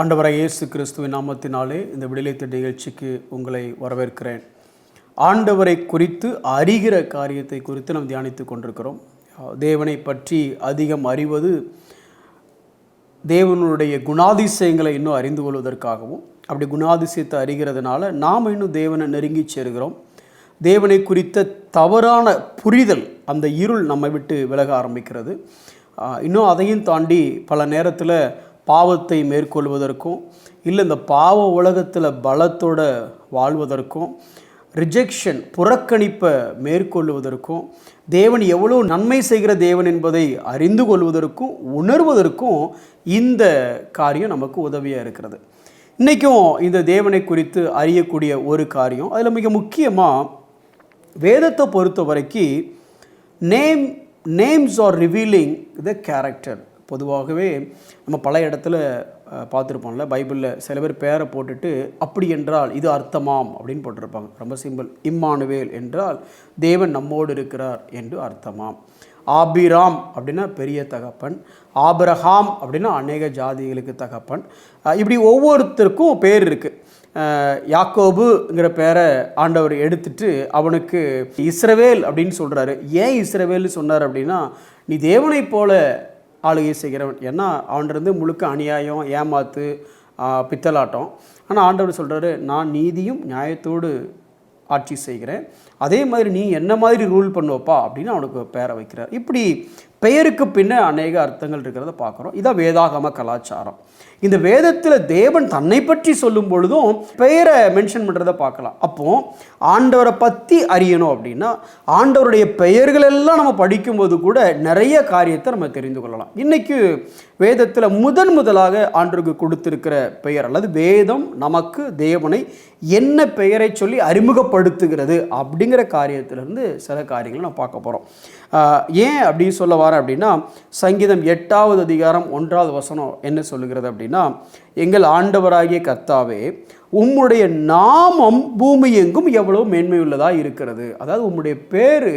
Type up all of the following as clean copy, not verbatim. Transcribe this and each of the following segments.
ஆண்டவராகிய இயேசு கிறிஸ்துவின் நாமத்தினாலே இந்த விடுதலை திட்ட நிகழ்ச்சிக்கு உங்களை வரவேற்கிறேன். ஆண்டவரை குறித்து அறிகிற காரியத்தை குறித்து நாம் தியானித்து கொண்டிருக்கிறோம். தேவனை பற்றி அதிகம் அறிவது தேவனுடைய குணாதிசயங்களை இன்னும் அறிந்து கொள்வதற்காகவும், அப்படி குணாதிசயத்தை அறிகிறதுனால நாம் இன்னும் தேவனை நெருங்கி சேருகிறோம். தேவனை குறித்த தவறான புரிதல், அந்த இருள் நம்மை விட்டு விலக ஆரம்பிக்கிறது. இன்னும் அதையும் தாண்டி பல நேரத்தில் பாவத்தை மேற்கொள்வதற்கும், இல்லை இந்த பாவ உலகத்தில் பலத்தோட வாழ்வதற்கும், ரிஜெக்ஷன் புறக்கணிப்பை மேற்கொள்வதற்கும், தேவன் எவ்வளோ நன்மை செய்கிற தேவன் என்பதை அறிந்து கொள்வதற்கும் உணர்வதற்கும் இந்த காரியம் நமக்கு உதவியாக இருக்கிறது. இன்றைக்கும் இந்த தேவனை குறித்து அறியக்கூடிய ஒரு காரியம், அதில் மிக முக்கியமாக வேதத்தை பொறுத்த வரைக்கும் names R revealing the character. பொதுவாகவே நம்ம பல இடத்துல பார்த்துருப்போம்ல, பைபிளில் சில பேர் பேரை போட்டுட்டு அப்படி என்றால் இது அர்த்தமாம் அப்படின்னு போட்டிருப்பாங்க. ரொம்ப சிம்பிள். இம்மானுவேல் என்றால் தேவன் நம்மோடு இருக்கிறார் என்று அர்த்தமாம். ஆபிராம் அப்படின்னா பெரிய தகப்பன், ஆபிரகாம் அப்படின்னா அநேக ஜாதிகளுக்கு தகப்பன். இப்படி ஒவ்வொருத்தருக்கும் பேர் இருக்குது. யாக்கோபுங்கிற பேரை ஆண்டவர் எடுத்துட்டு அவனுக்கு இஸ்ரவேல் அப்படின்னு சொல்கிறாரு. ஏன் இஸ்ரவேல்னு சொன்னார் அப்படின்னா, நீ தேவனை போல ஆளுகை செய்கிறவன். ஏன்னா அவன்கிட்ட முழுக்க அநியாயம், ஏமாத்து, பித்தலாட்டம். ஆனால் ஆண்டவர் சொல்கிறாரு, நான் நீதியும் நியாயத்தோடு ஆட்சி செய்கிறேன், அதே மாதிரி நீ என்ன மாதிரி ரூல் பண்ணுவப்பா அப்படின்னு அவனுக்கு பேரை வைக்கிறார். இப்படி பெயருக்கு பின்ன அநேக அர்த்தங்கள் இருக்கிறத பார்க்குறோம். இதான் வேதாகம கலாச்சாரம். இந்த வேதத்தில் தேவன் தன்னை பற்றி சொல்லும் பொழுதும் பெயரை மென்ஷன் பண்ணுறதை பார்க்கலாம். அப்போது ஆண்டவரை பற்றி அறியணும் அப்படின்னா ஆண்டவருடைய பெயர்கள் எல்லாம் நம்ம படிக்கும்போது கூட நிறைய காரியத்தை நம்ம தெரிந்து கொள்ளலாம். இன்றைக்கி வேதத்தில் முதலாக ஆண்டவருக்கு கொடுத்திருக்கிற பெயர், அல்லது வேதம் நமக்கு தேவனை என்ன பெயரை சொல்லி அறிமுகப்படுத்துகிறது அப்படிங்கிற காரியத்திலேருந்து சில காரியங்களை நான் பார்க்க போகிறோம். ஏன் அப்படி சொல்ல வரேன் அப்படின்னா, சங்கீதம் 8வது அதிகாரம் 1வது வசனம் என்ன சொல்லுகிறது அப்படின்னா, எங்கள் ஆண்டவராகிய கர்த்தாவே, உம்முடைய நாமம் பூமி எங்கும் எவ்வளவு மேன்மையுள்ளதாக இருக்கிறது. அதாவது உம்முடைய பேர்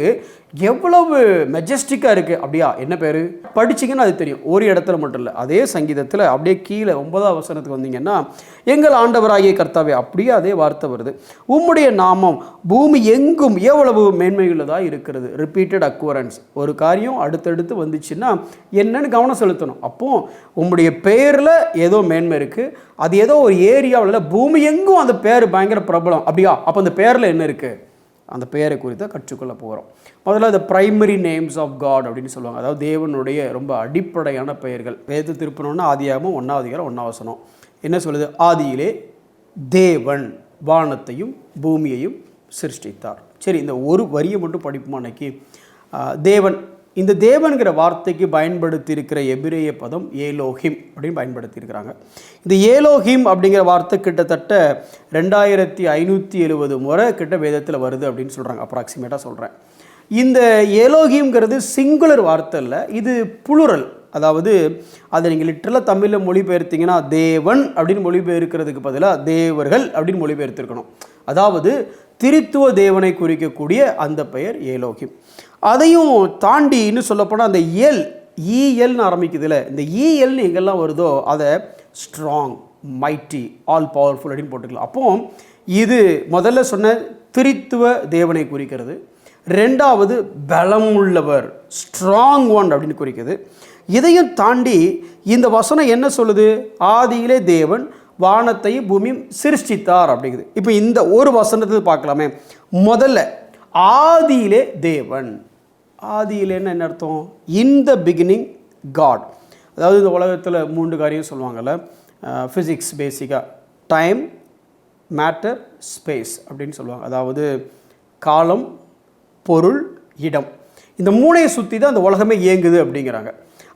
எவ்வளவு மெஜஸ்டிக்காக இருக்குது. அப்படியா, என்ன பேர் படிச்சிங்கன்னா அது தெரியும். ஒரு இடத்துல மட்டும் இல்லை, அதே சங்கீதத்தில் அப்படியே கீழே 9வது வசனத்துக்கு வந்தீங்கன்னா, எங்கள் ஆண்டவராகிய கர்த்தாவே, அப்படியே அதே வார்த்தை வருது. உம்முடைய நாமம் பூமி எங்கும் எவ்வளவு மேன்மையுள்ளதாக இருக்கிறது. ரிப்பீட்டட் அக்வரன்ஸ். ஒரு காரியம் அடுத்தடுத்து வந்துச்சுன்னா என்னன்னு கவனம் செலுத்தணும். அப்போது உம்முடைய பேரில் ஏதோ மேன்மை இருக்குது, அது ஏதோ ஒரு ஏரியாவில் பூமி எங்கும் அந்த பேர் பயங்கர பிரபலம். அப்படியா, அப்போ அந்த பேரில் என்ன இருக்குது, அந்த பெயரை குறித்து கற்றுக்கொள்ள போகிறோம். முதல்ல இந்த பிரைமரி நேம்ஸ் ஆஃப் காட் அப்படின்னு சொல்லுவாங்க. அதாவது தேவனுடைய ரொம்ப அடிப்படையான பெயர்கள். வேத திருப்பணும்னா ஆதியாகமம் 1வது அதிகாரம் 1வது வசனம் என்ன சொல்லுது? ஆதியிலே தேவன் வானத்தையும் பூமியையும் சிருஷ்டித்தார். சரி, இந்த ஒரு வரியை மட்டும் படிப்போமா அன்னைக்கு? தேவன், இந்த தேவன்கிற வார்த்தைக்கு பயன்படுத்தி இருக்கிற எபிரேய பதம் ஏலோஹிம் அப்படின்னு பயன்படுத்தியிருக்கிறாங்க. இந்த ஏலோஹிம் அப்படிங்கிற வார்த்தை கிட்டத்தட்ட 2570 முறை கிட்ட வேதத்தில் வருது அப்படின்னு சொல்கிறாங்க. அப்ராக்சிமேட்டாக சொல்கிறேன். இந்த ஏலோஹிம்ங்கிறது சிங்குலர் வார்த்தை இல்லை, இது புளுரல். அதாவது அதை நீங்கள் லிட்டரலாக தமிழில் மொழிபெயர்த்தீங்கன்னா தேவன் அப்படின்னு மொழிபெயர்க்கிறதுக்கு பதிலாக தேவர்கள் அப்படின்னு மொழிபெயர்த்திருக்கணும். அதாவது திரித்துவ தேவனை குறிக்கக்கூடிய அந்த பெயர் ஏலோஹிம். அதையும் தாண்டி இன்னும் சொல்லப்போனால் அந்த இஎல்னு ஆரம்பிக்குதுல, இந்த இஎல்னு எங்கெல்லாம் வருதோ அதை ஸ்ட்ராங், மைட்டி, ஆல் பவர்ஃபுல் அப்படின்னு போட்டுக்கலாம். அப்போ இது முதல்ல சொன்ன திரித்துவ தேவனை குறிக்கிறது. ரெண்டாவது பலம் உள்ளவர், ஸ்ட்ராங் ஒன் அப்படின்னு குறிக்கிறது. இதையும் தாண்டி இந்த வசனம் என்ன சொல்லுது? ஆதியிலே தேவன் வானத்தையும் பூமியும் சிருஷ்டித்தார் அப்படிங்குது. இப்போ இந்த ஒரு வசனத்தை பார்க்கலாமே. முதல்ல ஆதியிலே தேவன். ஆதியிலேன்னு என்ன அர்த்தம்? இன் த பிகினிங் காட். அதாவது இந்த உலகத்தில் 3 காரியம் சொல்லுவாங்கள்ல, ஃபிசிக்ஸ் பேசிக்காக டைம், மேட்டர், ஸ்பேஸ் அப்படின்னு சொல்லுவாங்க. அதாவது காலம், பொருள், இடம். இந்த 3ஐயும் சுற்றி தான் அந்த உலகமே இயங்குது அப்படிங்கிறாங்க.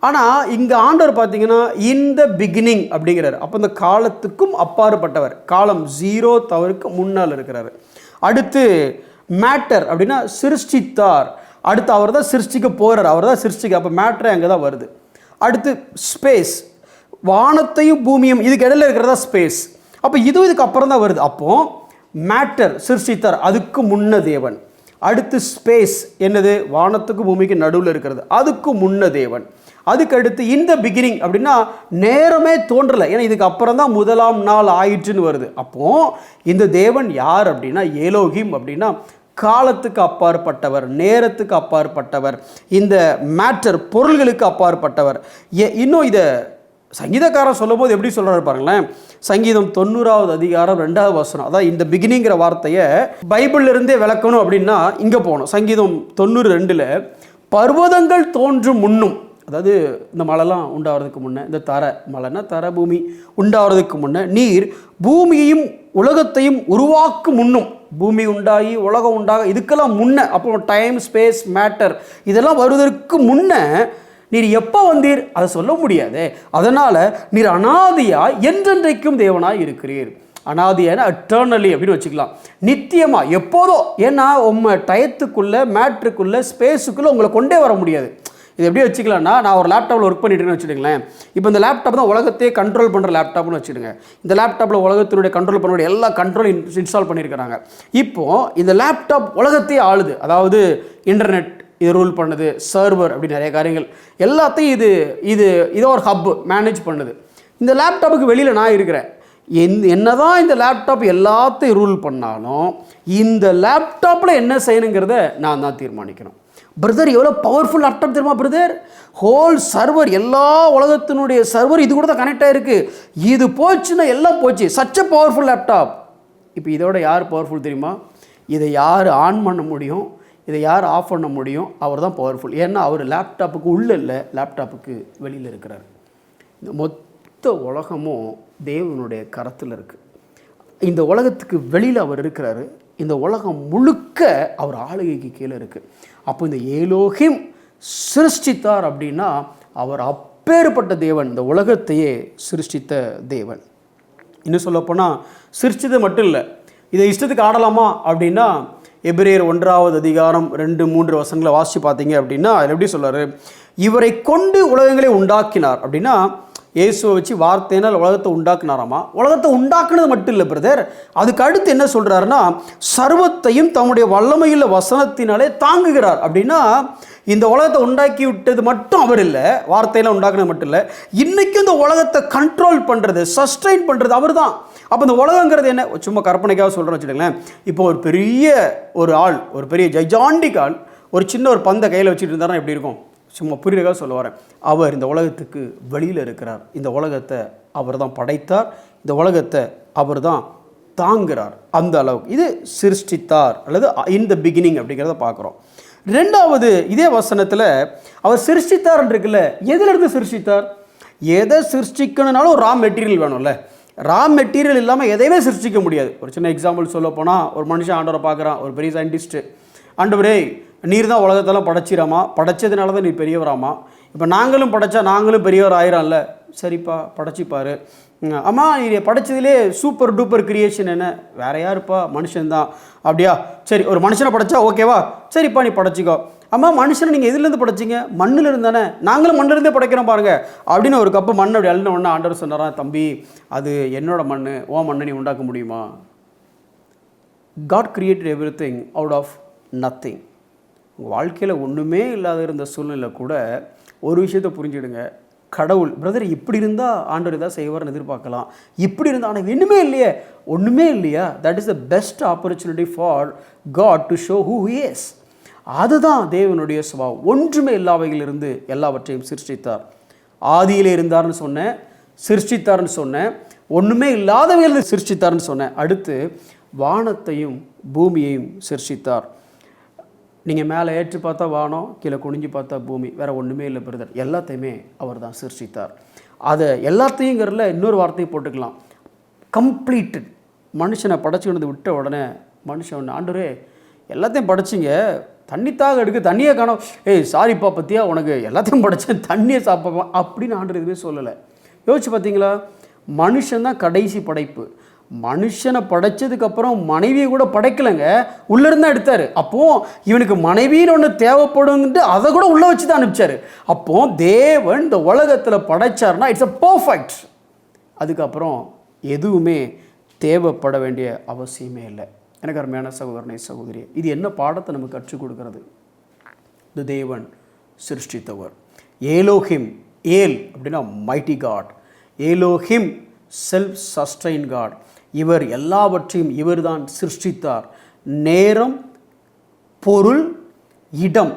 ஆனால் இங்கே ஆண்டவர் பார்த்தீங்கன்னா இன் த பிகினிங் அப்படிங்கிறார். அப்போ இந்த காலத்துக்கும் அப்பாற்பட்டவர், காலம் 0 தவறுக்கு முன்னால் இருக்கிறார். அடுத்து மேட்டர் அப்படின்னா சிருஷ்டித்தார். அடுத்து அவர் தான் சிருஷ்டிக்க போகிறார், அவர் தான் சிருஷ்டிக்க. அப்போ மேட்டர் அங்கே தான் வருது. அடுத்து ஸ்பேஸ், வானத்தையும் பூமியும் இதுக்கு இடையில இருக்கிறதா ஸ்பேஸ். அப்போ இதுக்கு அப்புறம் தான் வருது. அப்போது மேட்டர் சிருஷ்டித்தார், அதுக்கு முன்ன தேவன். அடுத்து ஸ்பேஸ் என்னது? வானத்துக்கு பூமிக்கு நடுவில் இருக்கிறது, அதுக்கு முன்ன தேவன். அதுக்கடுத்து இந்த பிகினிங் அப்படின்னா நேரமே தோன்றலை, ஏன்னா இதுக்கு அப்புறம் தான் முதலாம் நாள் ஆயிற்றுன்னு வருது. அப்போது இந்த தேவன் யார் அப்படின்னா ஏலோகிம் அப்படின்னா காலத்துக்கு அப்பாற்பட்டவர், நேரத்துக்கு அப்பாற்பட்டவர், இந்த மேட்டர் பொருள்களுக்கு அப்பாற்பட்டவர். இன்னும் இதை சங்கீதக்காரன் சொல்லும் போது எப்படி சொல்கிறாரு பாருங்களேன். சங்கீதம் 90வது அதிகாரம் 2வது வசனம், அதான் இந்த பிகினிங்கிற வார்த்தையை பைபிள்லேருந்தே விளக்கணும் அப்படின்னா இங்கே போகணும். சங்கீதம் 92ல் பர்வதங்கள் தோன்றும் முன்னும், அதாவது இந்த மலைலாம் உண்டாகிறதுக்கு முன்னே, இந்த மலைன்னா தர பூமி உண்டாகிறதுக்கு முன்னே, நீர் பூமியையும் உலகத்தையும் உருவாக்கும் முன்னும், பூமி உண்டாகி உலகம் உண்டாக இதுக்கெல்லாம் முன்னே, அப்போ டைம் ஸ்பேஸ் மேட்டர் இதெல்லாம் வருவதற்கு முன்னே நீர் எப்போ வந்தீர் அதை சொல்ல முடியாது. அதனால் நீர் அனாதியாய் என்றென்றைக்கும் தேவனாய் இருக்கிறீர். அனாதியான எட்டர்னலி அப்படின்னு வச்சுக்கலாம், நித்தியமாக எப்போதோ. ஏன்னா டயத்துக்குள்ளே மேட்ருக்குள்ளே ஸ்பேஸுக்குள்ளே உங்களை கொண்டே வர முடியாது. இது எப்படி வச்சுக்கலாம்னா, நான் ஒரு லேப்டாப்பில் ஒர்க் பண்ணிட்டுன்னு வச்சுடுங்களேன். இப்போ இந்த லேப்டாப் தான் உலகத்தையே கண்ட்ரோல் பண்ணுற லேப்டாப்னு வச்சுடுங்க. இந்த லேப்டாப்பில் உலகத்தினுடைய கண்ட்ரோல் பண்ணக்கூடிய எல்லா கண்ட்ரோலும் இன்ஸ்டால் பண்ணியிருக்கிறாங்க. இப்போது இந்த லேப்டாப் உலகத்தையே ஆளுது, அதாவது இன்டர்நெட் இது ரூல் பண்ணுது, சர்வர் அப்படி நிறைய காரியங்கள் எல்லாத்தையும் இது ஒரு ஹப் மேனேஜ் பண்ணுது. இந்த லேப்டாப்புக்கு வெளியில் நான் இருக்கிறேன். என்னதான் இந்த லேப்டாப் எல்லாத்தையும் ரூல் பண்ணாலும் இந்த லேப்டாப்பில் என்ன செய்யணுங்கிறத நான் தான் தீர்மானிக்கணும். பிரதர் எவ்வளோ பவர்ஃபுல் லேப்டாப் தெரியுமா பிரதர்? ஹோல் சர்வர், எல்லா உலகத்தினுடைய சர்வர் இது கூட தான் கனெக்ட் ஆகிருக்கு. இது போச்சுன்னா எல்லாம் போச்சு. Such a powerful laptop. இப்போ இதோட யார் பவர்ஃபுல் தெரியுமா? இதை யார் ஆன் பண்ண முடியும், இதை யார் ஆஃப் பண்ண முடியும்? அவர் தான் பவர்ஃபுல். ஏன்னா அவர் லேப்டாப்புக்கு உள்ளே இல்லை, லேப்டாப்புக்கு வெளியில் இருக்கிறார். இந்த மொத்த உலகமும் தேவனுடைய கரத்தில் இருக்குது. இந்த உலகத்துக்கு வெளியில் அவர் இருக்கிறாரு. இந்த உலகம் முழுக்க அவர் ஆளுகைக்கு கீழே இருக்குது. அப்போ இந்த ஏலோகிம் சிருஷ்டித்தார் அப்படின்னா அவர் அப்பேற்பட்ட தேவன், இந்த உலகத்தையே சிருஷ்டித்த தேவன். இன்னும் சொல்லப்போனால் சிருஷ்டித்தது மட்டும் இல்லை, இதை இஷ்டத்துக்கு ஆடலாமா அப்படின்னா எபிரேயர் 1வது அதிகாரம் 2-3 வசனங்களை வாசித்து பார்த்தீங்க அப்படின்னா அதில் எப்படி சொல்கிறாரு? இவரை கொண்டு உலகங்களை உண்டாக்கினார் அப்படின்னா இயேசுவை வச்சு வார்த்தையினால் உலகத்தை உண்டாக்குனாராமா. உலகத்தை உண்டாக்குனது மட்டும் இல்லை பிரதர், அதுக்கு அடுத்து என்ன சொல்கிறாருன்னா சர்வத்தையும் தம்முடைய வல்லமையுள்ள வசனத்தினாலே தாங்குகிறார். அப்படின்னா இந்த உலகத்தை உண்டாக்கி விட்டது மட்டும் அவர் இல்லை, வார்த்தையெல்லாம் உண்டாக்குனது மட்டும் இல்லை, இன்றைக்கும் இந்த உலகத்தை கண்ட்ரோல் பண்ணுறது, சஸ்டெயின் பண்ணுறது அவர் தான். அப்போ இந்த உலகங்கிறது என்ன, சும்மா கற்பனைக்காக சொல்கிறேன்னு வச்சுக்கோங்களேன். இப்போ ஒரு பெரிய ஆள், ஒரு பெரிய ஜைஜாண்டிக் ஆள் ஒரு சின்ன ஒரு பந்தை கையில் வச்சுட்டு இருந்தாருன்னா எப்படி இருக்கும்? சும்மா புரியுறதுக்காக சொல்ல வரேன். அவர் இந்த உலகத்துக்கு வெளியில் இருக்கிறார். இந்த உலகத்தை அவர் தான் படைத்தார், இந்த உலகத்தை அவர் தான் தாங்குகிறார். அந்த அளவுக்கு இது சிருஷ்டித்தார் அல்லது இன் த பிகினிங் அப்படிங்கிறத பார்க்குறோம். ரெண்டாவது இதே வசனத்தில் அவர் சிருஷ்டித்தார் இருக்குல்ல, எதிலிருந்து சிருஷ்டித்தார்? எதை சிருஷ்டிக்கணும்னாலும் ஒரு ரா மெட்டீரியல் வேணும்ல. ரா மெட்டீரியல் இல்லாமல் எதையுமே சிருஷ்டிக்க முடியாது. ஒரு சின்ன எக்ஸாம்பிள் சொல்ல போனால், ஒரு மனுஷன் ஆண்டவரை பார்க்குறான், ஒரு பெரிய சயின்டிஸ்ட்டு, ஆண்டவரே நீர் தான் உலகத்தெல்லாம் படைச்சிராமா, படைச்சதுனால தான் நீ பெரியவராமா, இப்போ நாங்களும் படைச்சா நாங்களும் பெரியவர் ஆயிராம்ல. சரிப்பா படைச்சிப்பார். அம்மா நீ படைச்சதுலே சூப்பர் டூப்பர் கிரியேஷன் என்ன? வேற யாருப்பா? மனுஷன்தான். அப்படியா? சரி, ஒரு மனுஷனை படைச்சா ஓகேவா? சரிப்பா நீ படைச்சிக்கோ. அம்மா மனுஷனை நீங்கள் எதுலேருந்து படைச்சிங்க? மண்ணில் இருந்தானே, நாங்களும் மண்ணிலிருந்தே படைக்கிறோம் பாருங்க அப்படின்னு ஒரு கப்பு மண் அப்படி அள்ளின உடனே ஆண்டவர் சொன்னாரான், தம்பி அது என்னோட மண், ஓ மண்ணை நீ உண்டாக்க முடியுமா? God created everything out of nothing. உங்கள் வாழ்க்கையில் ஒன்றுமே இல்லாத இருந்த சூழ்நிலை கூட ஒரு விஷயத்தை புரிஞ்சுடுங்க, கடவுள் பிரதர் இப்படி இருந்தால் ஆண்டவர் ஏதாவது செய்வார்னு எதிர்பார்க்கலாம், இப்படி இருந்தால் ஆனால் ஒன்றுமே இல்லையா? That is the best opportunity for God to show who he is. அதுதான் தேவனுடைய சுபாவம். ஒன்றுமே இல்லாவையிலிருந்து எல்லாவற்றையும் சிருஷ்டித்தார். ஆதியிலே இருந்தார்னு சொன்னேன், சிருஷ்டித்தார்னு சொன்னேன், ஒன்றுமே இல்லாதவையிலிருந்து சிருஷ்டித்தார்னு சொன்னேன். அடுத்து வானத்தையும் பூமியையும் சிருஷ்டித்தார். நீங்கள் மேலே ஏற்றி பார்த்தா வானம், கீழே குனிஞ்சு பார்த்தா பூமி, வேறு ஒன்றுமே இல்லை பிரதர், எல்லாத்தையுமே அவர் தான் சிருஷ்டித்தார். அதை எல்லாத்தையுங்கிறதுல இன்னொரு வார்த்தையை போட்டுக்கலாம், கம்ப்ளீட்டட். மனுஷனை படைச்சுக்கிட்டு விட்ட உடனே மனுஷன் ஆண்டவரே எல்லாத்தையும் படைச்சிங்க, தண்ணித்தாக எடுக்க தண்ணியே காணோம், சாரிப்பா பற்றியா உனக்கு எல்லாத்தையும் படைச்சேன் தண்ணியை சாப்பிடுவான் அப்படின்னு ஆண்டவர் எதுவுமே சொல்லலை. யோசிச்சு பார்த்தீங்களா? மனுஷன் தான் கடைசி படைப்பு. மனுஷனை படைச்சதுக்கப்புறம் மனைவியை கூட படைக்கலைங்க, உள்ளேருந்து தான் எடுத்தார். அப்போது இவனுக்கு மனைவின்னு ஒன்று தேவைப்படுங்கிட்டு அதை கூட உள்ளே வச்சு தான் அனுப்பிச்சார். அப்போது தேவன் இந்த உலகத்தில் படைச்சார்னா இட்ஸ் அ பர்ஃபெக்ட். அதுக்கப்புறம் எதுவுமே தேவைப்பட வேண்டிய அவசியமே இல்லை. எனக்கு அருமையான சகோதரனை சகோதரி, இது என்ன பாடத்தை நமக்கு கற்றுக் கொடுக்கிறது? இந்த தேவன் சிருஷ்டித்தவர். ஏலோஹிம், ஏல் அப்படின்னா mighty God, Elohim self sustain God. இவர் எல்லாவற்றையும் இவர்தான் சிருஷ்டித்தார். நேரம், பொருள், இடம்,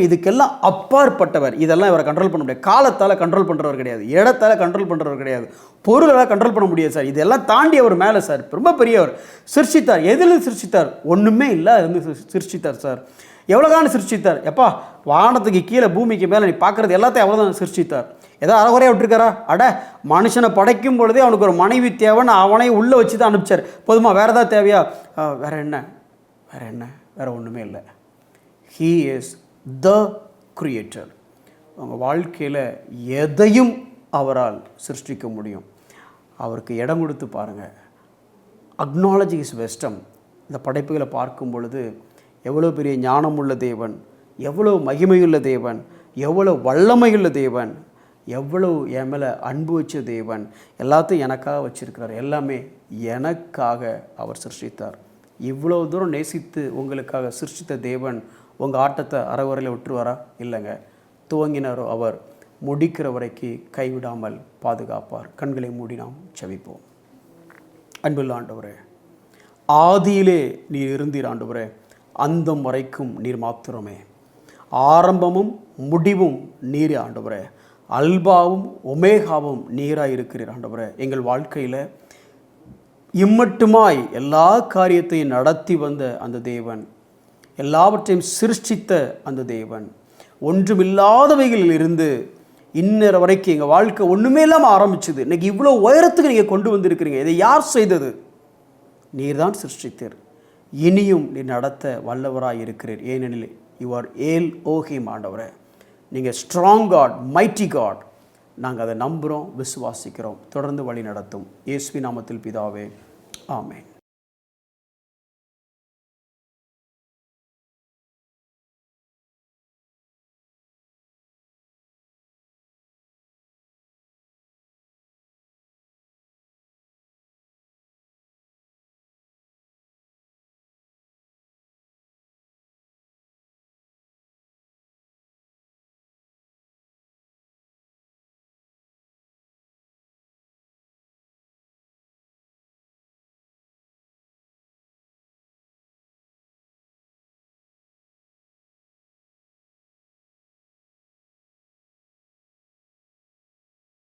இதுக்கெல்லாம் அப்பாற்பட்டவர். இதெல்லாம் இவரை கண்ட்ரோல் பண்ண முடியாது. காலத்தால் கண்ட்ரோல் பண்ணுறவர் கிடையாது, இடத்தால் கண்ட்ரோல் பண்ணுறவர் கிடையாது, பொருளால் கண்ட்ரோல் பண்ண முடியாது சார். இதெல்லாம் தாண்டி அவர் மேலே சார், ரொம்ப பெரியவர். சிருஷ்டித்தார். எதில் சிருஷ்டித்தார்? ஒன்றுமே இல்லை, அது வந்து சிருஷ்டித்தார் சார். எவ்வளோகான சிருஷ்டித்தார்? எப்பா, வானத்துக்கு கீழே பூமிக்கு மேலே நீ பார்க்குறது எல்லாத்தையும் அவ்வளோதான் சிருஷ்டித்தார். ஏதோ அறகுறையாக விட்டுருக்காரா? அட, மனுஷனை படைக்கும் பொழுதே அவனுக்கு ஒரு மனைவி தேவைன்னு அவனை உள்ளே வச்சு தான் அனுப்பிச்சார். போதுமா? வேறு ஏதாவது தேவையா? வேறு என்ன, வேறு ஒன்றுமே இல்லை. He is the creator. உங்கள் வாழ்க்கையில் எதையும் அவரால் சிருஷ்டிக்க முடியும். அவருக்கு இடம் கொடுத்து பாருங்கள். அக்னாலஜி இஸ் வெஸ்டம். இந்த படைப்புகளை பார்க்கும் பொழுது எவ்வளோ பெரிய ஞானமுள்ள தேவன், எவ்வளோ மகிமையுள்ள தேவன், எவ்வளோ வல்லமையுள்ள தேவன், எவ்வளோ என் மேலே அன்பு வச்ச தேவன், எல்லாத்தையும் எனக்காக வச்சுருக்கிறார். எல்லாமே எனக்காக அவர் சிருஷ்டித்தார். இவ்வளோ தூரம் நேசித்து உங்களுக்காக சிருஷ்டித்த தேவன் உங்கள் ஆட்டத்தை அறகுறையில் விட்டுருவாரா? இல்லைங்க. துவங்கினாரோ அவர், முடிக்கிற வரைக்கு கைவிடாமல் பாதுகாப்பார். கண்களை மூடி நாம் செபிப்போம். அன்புள்ள ஆண்டவரே, ஆதியிலே நீர் இருந்தீர் ஆண்டவரே, அந்தம் வரைக்கும் நீர் மாத்திரமே. ஆரம்பமும் முடிவும் நீர் ஆண்டவரே, அல்பாவும் ஒமேகாவும் நீராக இருக்கிறீர் ஆண்டவரே. எங்கள் வாழ்க்கையில் இம்மட்டுமாய் எல்லா காரியத்தையும் நடத்தி வந்த அந்த தேவன், எல்லாவற்றையும் சிருஷ்டித்த அந்த தேவன், ஒன்றுமில்லாதவைகளில் இருந்து இன்னொரு வரைக்கும் எங்கள் வாழ்க்கை ஒன்றுமே இல்லாமல் ஆரம்பிச்சுது. இன்றைக்கி இவ்வளோ உயரத்துக்கு நீங்கள் கொண்டு வந்திருக்கிறீங்க. இதை யார் செய்தது? நீர் தான் சிருஷ்டித்தீர். இனியும் நீர் நடத்த வல்லவராக இருக்கிறீர். ஏனெனில் யூ ஆர் ஏல் ஓஹிம் ஆண்டவரே. நீங்கள் ஸ்ட்ராங் காட், மைட்டி காட். நாங்கள் அதை நம்புகிறோம், விசுவாசிக்கிறோம். தொடர்ந்து வழி நடத்தும். இயேசுவின் நாமத்தில் பிதாவே, ஆமென்.